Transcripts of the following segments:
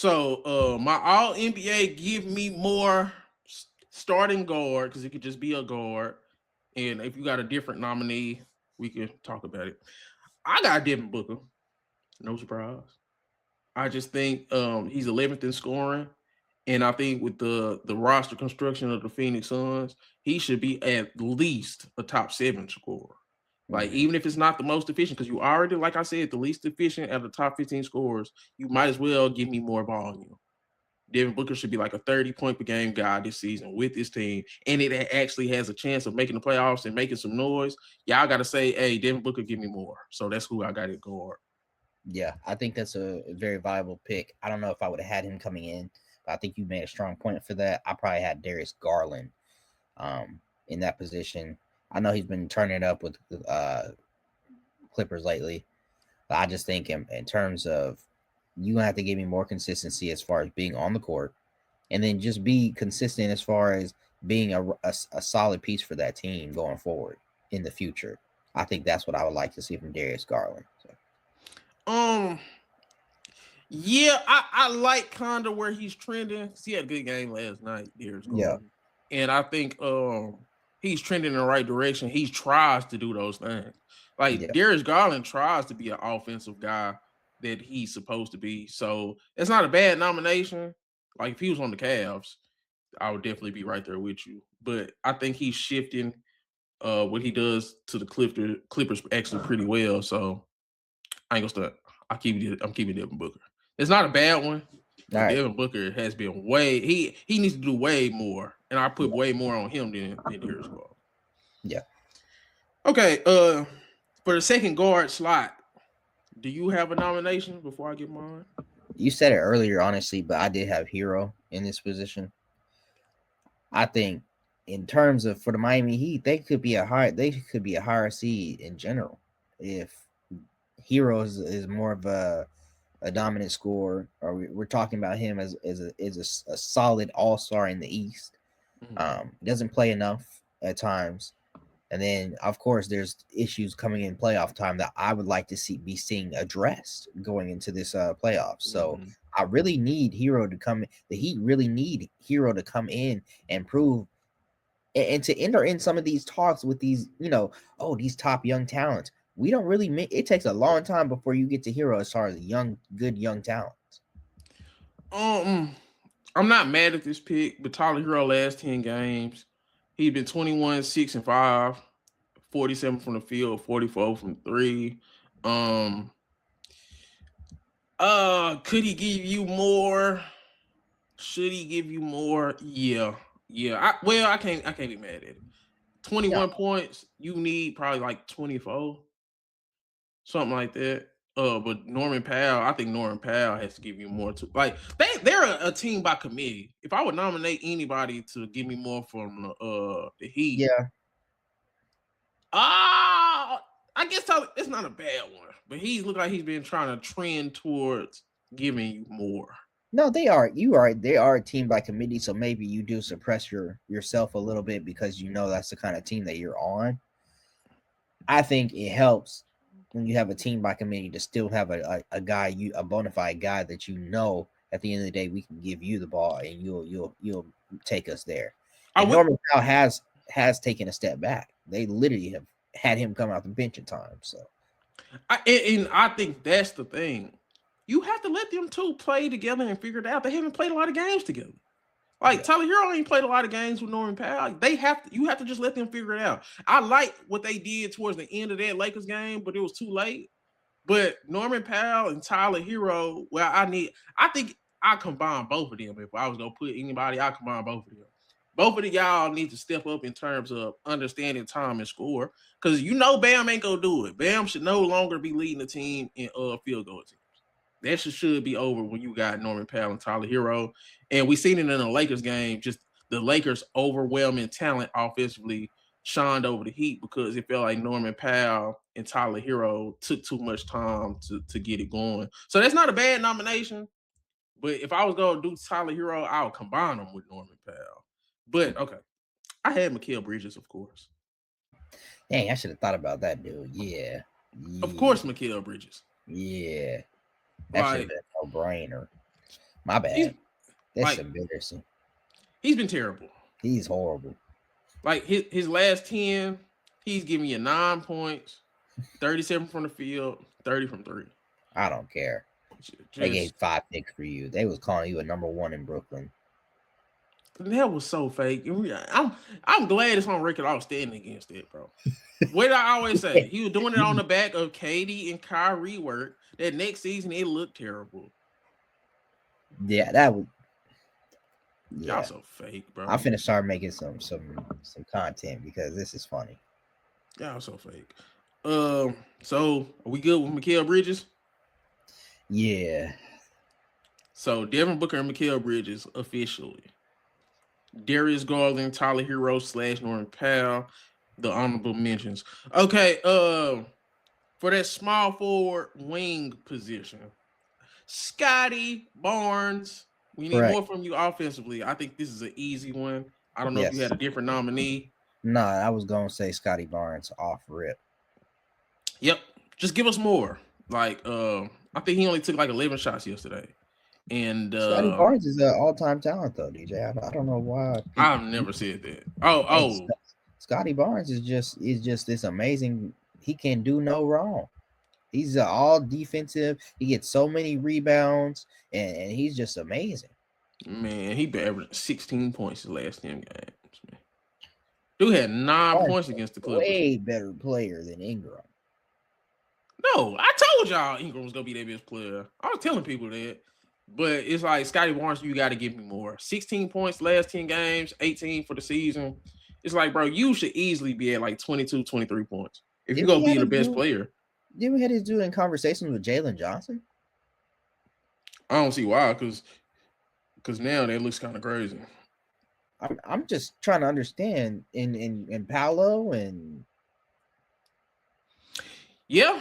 So my all NBA give me more starting guard because it could just be a guard. And if you got a different nominee, we can talk about it. I got Devin Booker. No surprise. I just think he's 11th in scoring. And I think with the roster construction of the Phoenix Suns, he should be at least a top 7 scorer. Like, even if it's not the most efficient, because you already, like I said, the least efficient at the top 15 scorers, you might as well give me more volume. Devin Booker should be like a 30-point per game guy this season with this team, and it actually has a chance of making the playoffs and making some noise. Y'all got to say, hey, Devin Booker, give me more. So that's who I got at guard. Yeah, I think that's a very viable pick. I don't know if I would have had him coming in, but I think you made a strong point for that. I probably had Darius Garland in that position. I know he's been turning it up with Clippers lately, but I just think in terms of you have to give me more consistency as far as being on the court, and then just be consistent as far as being a solid piece for that team going forward in the future. I think that's what I would like to see from Darius Garland. So. Um, yeah, I like kind of where he's trending. He had a good game last night, Darius Garland. And I think he's trending in the right direction. He tries to do those things. Like Darius Garland tries to be an offensive guy that he's supposed to be. So it's not a bad nomination. Like if he was on the Cavs, I would definitely be right there with you. But I think he's shifting what he does to the Clippers actually pretty well. So I ain't gonna start. I'm keeping Devin Booker. It's not a bad one, but Devin Booker has been he needs to do way more, and I put way more on him than Darius Garland. Yeah. Okay. For the second guard slot, do you have a nomination before I get mine? You said it earlier, honestly, but I did have Hero in this position. I think in terms of for the Miami Heat, they could be a higher seed in general if Hero is more of a dominant scorer, or we're talking about him as a solid all-star in the East. Doesn't play enough at times, and then of course there's issues coming in playoff time that I would like to be seeing addressed going into this playoffs. So I really need Hero to come. The Heat really need Hero to come in and prove and to enter in some of these talks with these, these top young talents. We don't really it takes a long time before you get to Hero as far as good young talents. I'm not mad at this pick, but Tyler Hero last 10 games, he's been 21, 6 and 5, 47 from the field, 44 from 3. Could he give you more? Should he give you more? Yeah. I can't be mad at it. 21 points, you need probably like 24. Something like that. But Norman Powell, I think Norman Powell has to give you more too. Like they're a team by committee. If I would nominate anybody to give me more from the Heat, I guess it's not a bad one. But he looked like he's been trying to trend towards giving you more. No, they are. They are a team by committee. So maybe you do suppress yourself a little bit because that's the kind of team that you're on. I think it helps when you have a team by committee to still have a guy, a bona fide guy that at the end of the day we can give you the ball and you'll take us there. And Norman Powell has taken a step back. They literally have had him come out the bench at times. So, I think that's the thing. You have to let them two play together and figure it out. They haven't played a lot of games together. Like Tyler Hero ain't played a lot of games with Norman Powell. You have to just let them figure it out. I like what they did towards the end of that Lakers game, but it was too late. But Norman Powell and Tyler Hero, I think I combine both of them. If I was gonna put anybody, I combine both of them. Both of y'all need to step up in terms of understanding time and score. Because Bam ain't gonna do it. Bam should no longer be leading the team in field goal teams. That should be over when you got Norman Powell and Tyler Hero. And we seen it in the Lakers game, just the Lakers' overwhelming talent offensively shined over the Heat because it felt like Norman Powell and Tyler Hero took too much time to get it going. So that's not a bad nomination. But if I was going to do Tyler Hero, I would combine them with Norman Powell. But, okay. I had Mikal Bridges, of course. Dang, I should have thought about that, dude. Yeah. Of course, Mikal Bridges. Yeah. That should have been a no-brainer. My He's bad. That's like embarrassing. he's been terrible. He's horrible. Like his last 10, he's giving you 9 points, 37 from the field, 30 from three. I don't care. They gave Just 5 picks for you. They was calling you a number 1 in Brooklyn. that was so fake. I'm glad it's on record. I was standing against it, bro. What did I always say? He was doing it on the back of Katie and Kyrie work. That next season it looked terrible. Yeah, that was. Yeah, Y'all so fake, bro. I'm finna start making some content because this is funny. Y'all so fake. So are we good with Mikal Bridges? Yeah. So Devin Booker and Mikal Bridges officially. Darius Garland, Tyler Hero / Norman Powell, the honorable mentions. Okay, for that small forward wing position, Scotty Barnes. We need more from you offensively. I think this is an easy one. I don't know if you had a different nominee. No, I was gonna say Scotty Barnes off rip. Yep, just give us more. Like, I think he only took like 11 shots yesterday. And Scotty Barnes is an all-time talent, though, DJ. I don't know why. I've never said that. Oh, Scotty Barnes is just this amazing. He can do no wrong. He's all defensive. He gets so many rebounds, and he's just amazing. Man, he averaged 16 points his last 10 games. Man. Dude had 9 points against the Clippers. Way better player than Ingram. No, I told y'all Ingram was gonna be their best player. I was telling people that. But it's like Scotty Barnes, you got to give me more. 16 points last 10 games, 18 for the season. It's like, bro, you should easily be at like 22, 23 points if you're going to be the best player. Didn't we have this dude in conversation with Jalen Johnson? I don't see why, because now that looks kind of crazy. I'm just trying to understand in Paolo and yeah,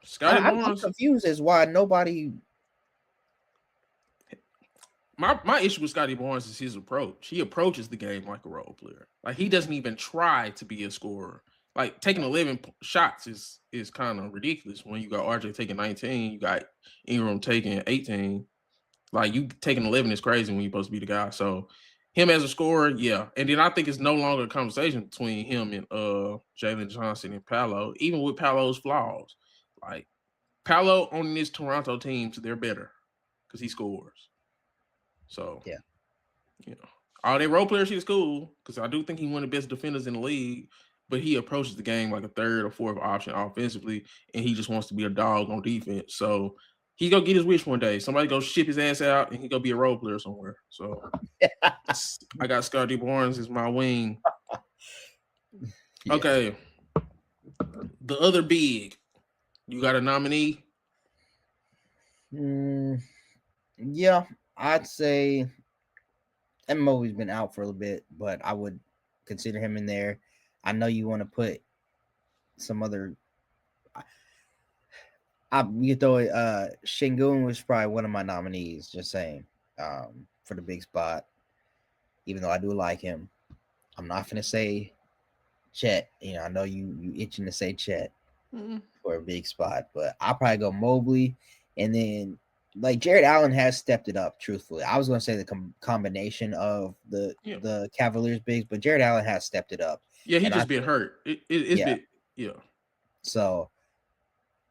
Scotty Barnes. I'm confused as why nobody. My issue with Scotty Barnes is his approach. He approaches the game like a role player. Like he doesn't even try to be a scorer. Like taking 11 shots is kind of ridiculous when you got RJ taking 19, you got Ingram taking 18. Like you taking 11 is crazy when you're supposed to be the guy. So him as a scorer, yeah. And then I think it's no longer a conversation between him and Jalen Johnson and Paolo, even with Paolo's flaws. Like Paolo on this Toronto team, they're better because he scores. So yeah, you know, all their role players is cool because I do think he's one of the best defenders in the league, but he approaches the game like a third or fourth option offensively, and he just wants to be a dog on defense. So he's gonna get his wish one day. Somebody go ship his ass out, and he gonna be a role player somewhere. So I got Scotty Barnes as my wing. Yeah. Okay, the other big, you got a nominee? Yeah. I'd say Evan Mobley's been out for a little bit, but I would consider him in there. I know you want to put some other. You throw it. Sengun was probably one of my nominees. Just saying, for the big spot. Even though I do like him, I'm not gonna say Chet. You know, I know you itching to say Chet for a big spot, but I'll probably go Mobley, and then. Like Jared Allen has stepped it up. Truthfully, I was going to say the combination of the Cavaliers bigs, but Jared Allen has stepped it up. Yeah, he just been hurt. It's been So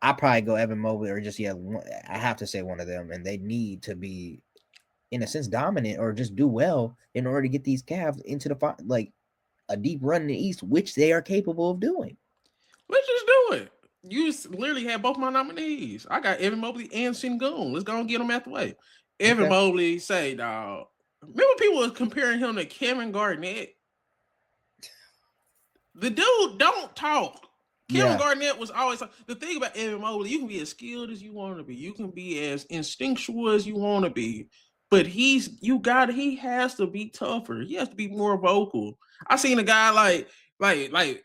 I probably go Evan Mobley or just I have to say one of them, and they need to be, in a sense, dominant or just do well in order to get these Cavs into like a deep run in the East, which they are capable of doing. Let's just do it. You literally had both my nominees. I got Evan Mobley and Sengun. Let's go and get them out the way. Evan Mobley, say, dog. Remember people was comparing him to Kevin Garnett? The dude don't talk. Kevin Garnett was always the thing about Evan Mobley. You can be as skilled as you want to be. You can be as instinctual as you want to be. But he has to be tougher. He has to be more vocal. I seen a guy like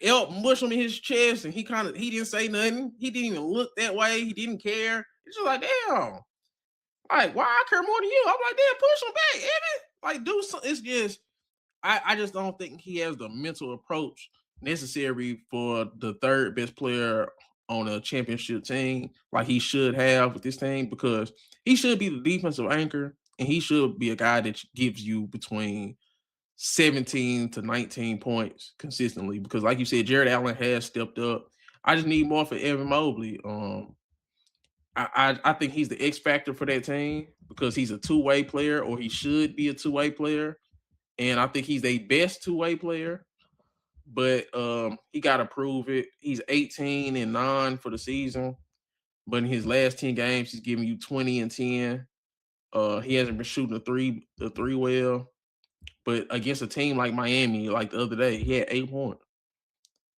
Elk mush him in his chest, and he didn't say nothing. He didn't even look that way. He didn't care. It's just like, damn. Like, why I care more than you? I'm like, damn, push him back, Evan. Like, do something. It's just, I just don't think he has the mental approach necessary for the third best player on a championship team like he should have with this team, because he should be the defensive anchor. And he should be a guy that gives you between 17 to 19 points consistently because, like you said, Jared Allen has stepped up. I just need more for Evan Mobley. I think he's the X factor for that team because he's a two-way player, or he should be a two-way player, and I think he's the best two-way player. But he got to prove it. He's 18-9 for the season, but in his last 10 games, he's giving you 20 and 10. He hasn't been shooting the three well. But against a team like Miami, like the other day, he had 8 points.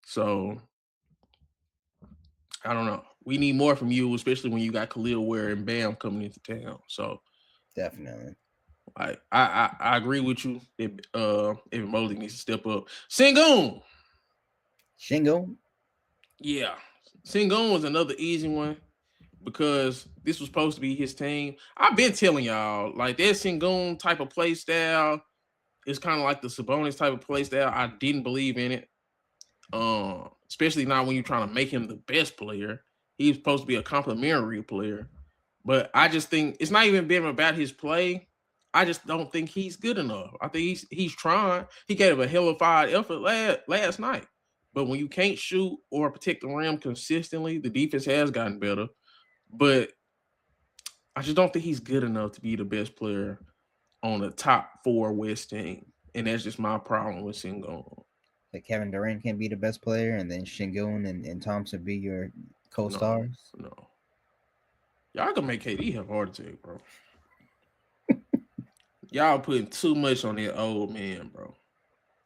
So I don't know. We need more from you, especially when you got Khalil Ware and Bam coming into town. So definitely. I agree with you that Evan Mobley needs to step up. Sengun. Yeah. Sengun was another easy one because this was supposed to be his team. I've been telling y'all, like that Sengun type of play style is kind of like the Sabonis type of play style. I didn't believe in it. Especially not when you're trying to make him the best player. He's supposed to be a complimentary player. But I just think it's not even been about his play. I just don't think he's good enough. I think he's trying. He gave a hellified effort last night. But when you can't shoot or protect the rim consistently, the defense has gotten better. But I just don't think he's good enough to be the best player on the top 4 West team. And that's just my problem with Sengun. That Kevin Durant can be the best player, and then Sengun and Thompson be your co-stars. No. Y'all can make KD have a heart attack, bro. Y'all putting too much on that old man, bro.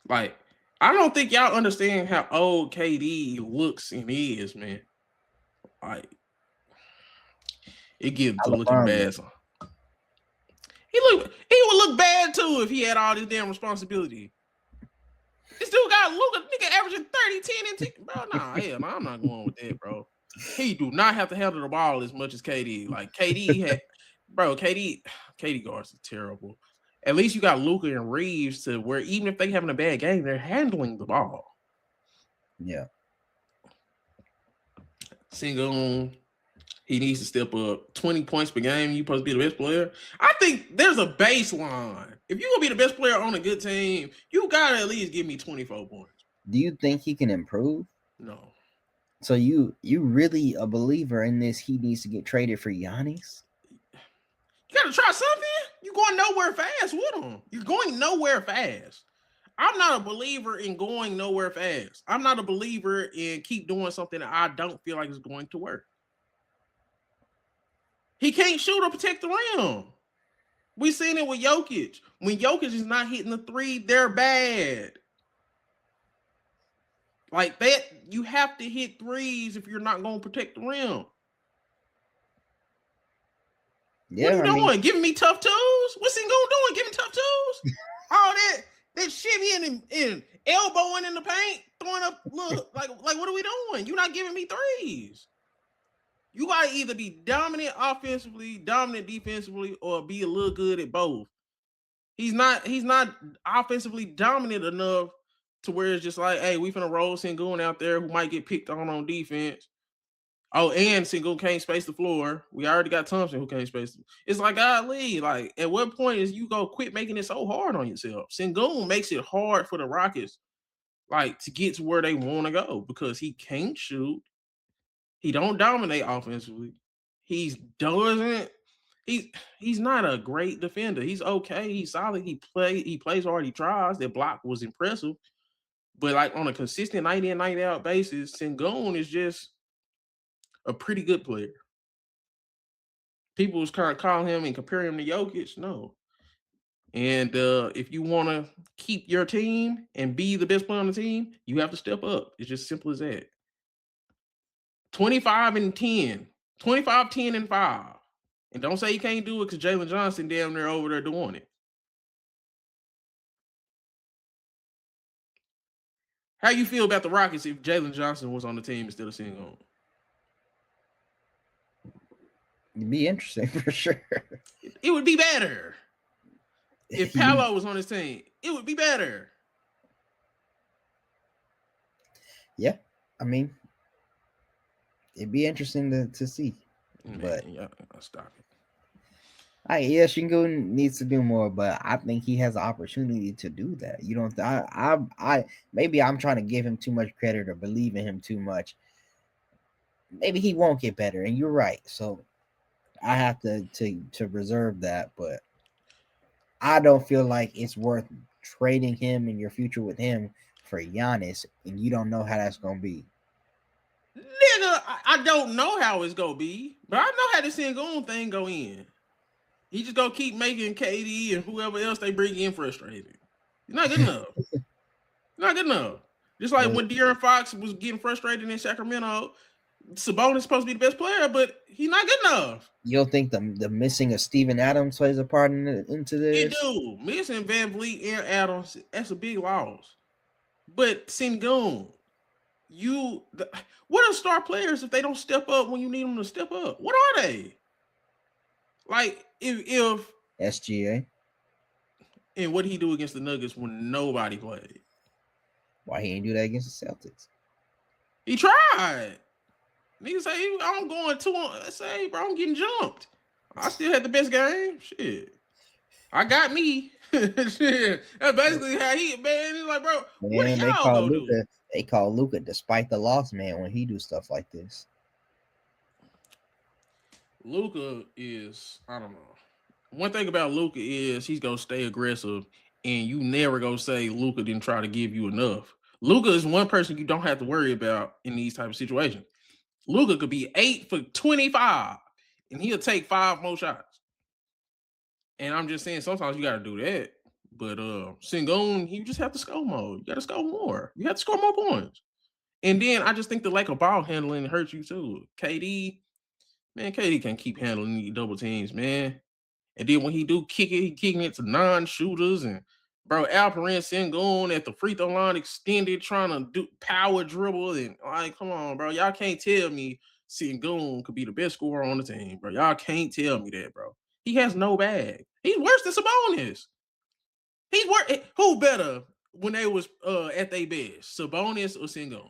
Like, I don't think y'all understand how old KD looks and is, man. Like, it gives to looking bad. He would look bad too if he had all this damn responsibility. This dude got Luka, nigga averaging 30, 10, and 10. Bro, nah, hell, I'm not going with that, bro. He do not have to handle the ball as much as KD. Like KD guards are terrible. At least you got Luka and Reeves to where even if they having a bad game, they're handling the ball. Yeah. Sengun, he needs to step up. 20 points per game. You supposed to be the best player. I think there's a baseline. If you're gonna be the best player on a good team, you gotta at least give me 24 points. Do you think he can improve? No. So you really a believer in this? He needs to get traded for Giannis? You gotta try something. You're going nowhere fast with him. You're going nowhere fast. I'm not a believer in going nowhere fast. I'm not a believer in keep doing something that I don't feel like is going to work. He can't shoot or protect the rim. We seen it with Jokic. When Jokic is not hitting the three, they're bad. Like that, you have to hit threes if you're not going to protect the rim. Yeah, what are you doing? Giving me tough twos? What's he doing? Giving tough twos? All that shimmy and elbowing in the paint, throwing up. Look, like what are we doing? You're not giving me threes. You gotta either be dominant offensively, dominant defensively, or be a little good at both. He's not offensively dominant enough to where it's just like, hey, we finna roll Sengun out there who might get picked on defense. Oh, and Sengun can't space the floor. We already got Thompson who can't space it. It's like, golly, like at what point is you go quit making it so hard on yourself? Sengun makes it hard for the Rockets, like to get to where they want to go because he can't shoot. He don't dominate offensively. He's not a great defender. He's okay. He's solid. He plays hard. He tries. That block was impressive. But like on a consistent night in, night out basis, Sengun is just a pretty good player. People was kind of calling him and comparing him to Jokic. No. And if you want to keep your team and be the best player on the team, you have to step up. It's just simple as that. 25 and 10. 25, 10, and 5. And don't say you can't do it because Jalen Johnson damn near over there doing it. How you feel about the Rockets if Jalen Johnson was on the team instead of Sengun? It'd be interesting for sure. It would be better. If Paolo was on his team, it would be better. Yeah, I mean, it'd be interesting to see. Man, but yeah, I'll stop it. Yeah, Shingo needs to do more, but I think he has the opportunity to do that. You don't. Maybe I'm trying to give him too much credit or believe in him too much. Maybe he won't get better, and you're right. So I have to reserve that, but I don't feel like it's worth trading him and your future with him for Giannis, and you don't know how that's gonna be. Nigga, I don't know how it's gonna be, but I know how the Sengun thing go in. He just gonna keep making KD and whoever else they bring in frustrated. You're not good enough. Not good enough. Just like when De'Aaron Fox was getting frustrated in Sacramento, Sabonis is supposed to be the best player, but he's not good enough. You don't think the missing of Steven Adams plays a part into It this? do. Missing Van Vliet and Adams, that's a big loss. But Sengun, what are star players if they don't step up when you need them to step up? What are they? Like if SGA. And what did he do against the Nuggets when nobody played? Why he ain't do that against the Celtics? He tried. Niggas say I'm going 2 on. Say, bro, I'm getting jumped. I still had the best game. Shit, I got me. Shit, that's basically how he. Man, he's like, bro, Man, what are y'all gonna do? They call Luka despite the loss, man, when he do stuff like this. Luka is, I don't know. One thing about Luka is he's gonna stay aggressive, and you never gonna say Luka didn't try to give you enough. Luka is one person you don't have to worry about in these type of situations. Luka could be 8 for 25, and he'll take 5 more shots. And I'm just saying, sometimes you got to do that. But Sengun, you just have to score more. You got to score more. You have to score more points. And then I just think the lack of ball handling hurts you too. KD, man, KD can keep handling these double teams, man. And then when he do kick it, he kicking it to non-shooters. And bro, Alperen Sengun at the free throw line extended, trying to do power dribble. And like, come on, bro. Y'all can't tell me Sengun could be the best scorer on the team, bro. Y'all can't tell me that, bro. He has no bag. He's worse than Sabonis. He's worse. Who better when they was at their best, Sabonis or Sengun?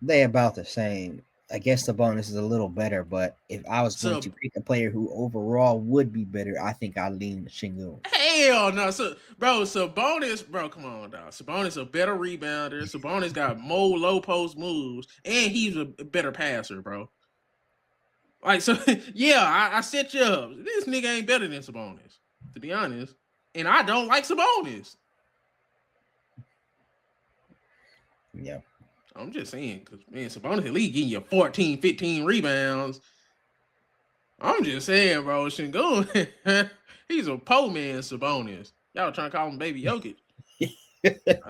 They about the same. I guess the bonus is a little better, but if I was going to pick a player who overall would be better, I think I lean Shingun. Hell no, Sabonis, bro, come on, dog. Sabonis a better rebounder. Sabonis got more low post moves, and he's a better passer, bro. Like, so yeah, I set you up. This nigga ain't better than Sabonis, to be honest. And I don't like Sabonis. Yeah. I'm just saying, because, man, Sabonis at least getting you 14, 15 rebounds. I'm just saying, bro, Sengun, he's a po man, Sabonis. Y'all trying to call him Baby Jokic.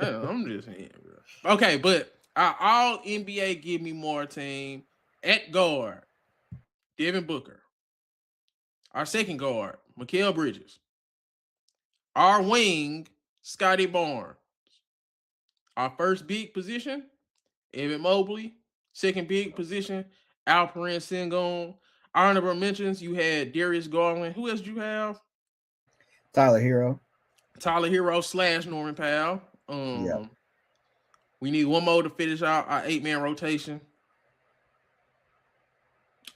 I'm just saying, bro. Okay, but our all NBA give me more team at guard, Devin Booker. Our second guard, Mikal Bridges. Our wing, Scotty Barnes. Our first big position, Evan Mobley. Second big position, Alperen Sengun. Honorable mentions, you had Darius Garland. Who else do you have? Tyler Hero / Norman Powell. Yeah. We need one more to finish out our 8-man rotation.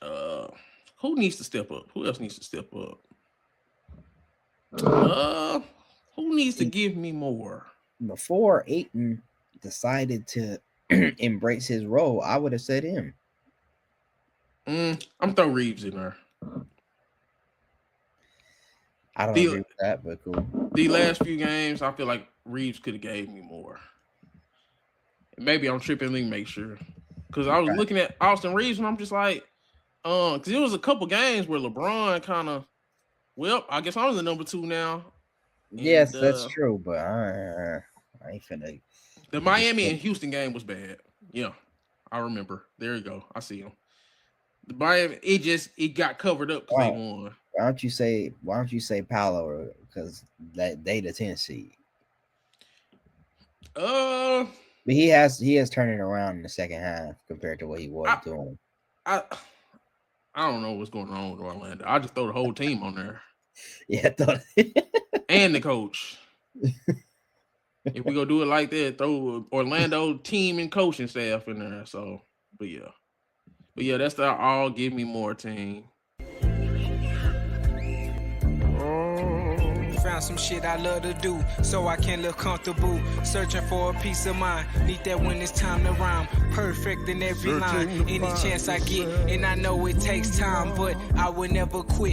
Who needs to step up? Who else needs to step up? Who needs to give me more? Before Ayton decided to embrace his role, I would have said him. I'm throwing Reeves in there. I don't agree with that, but cool. The last few games, I feel like Reeves could have gave me more. Maybe I'm tripping. Let me make sure. Because I was looking at Austin Reeves, and I'm just like, because it was a couple games where LeBron kind of, well, I guess I'm the number 2 now. And, yes, that's true, but I ain't finna. The Miami and Houston game was bad. Yeah, I remember. There you go. I see him. The Miami, it got covered up because they won. Why don't you say Paolo? Because they the 10 seed. But he has turned it around in the second half compared to what he was doing. I don't know what's going on with Orlando. I just throw the whole team on there. Yeah, and the coach. If we go do it like that, throw Orlando team and coaching staff in there. So, but yeah, that's the all give me more team. Found some shit I love to do, so I can live comfortable. Searching for a peace of mind, need that when it's time to rhyme. Perfect in every line, any chance I get, and I know it takes time, but I will never quit.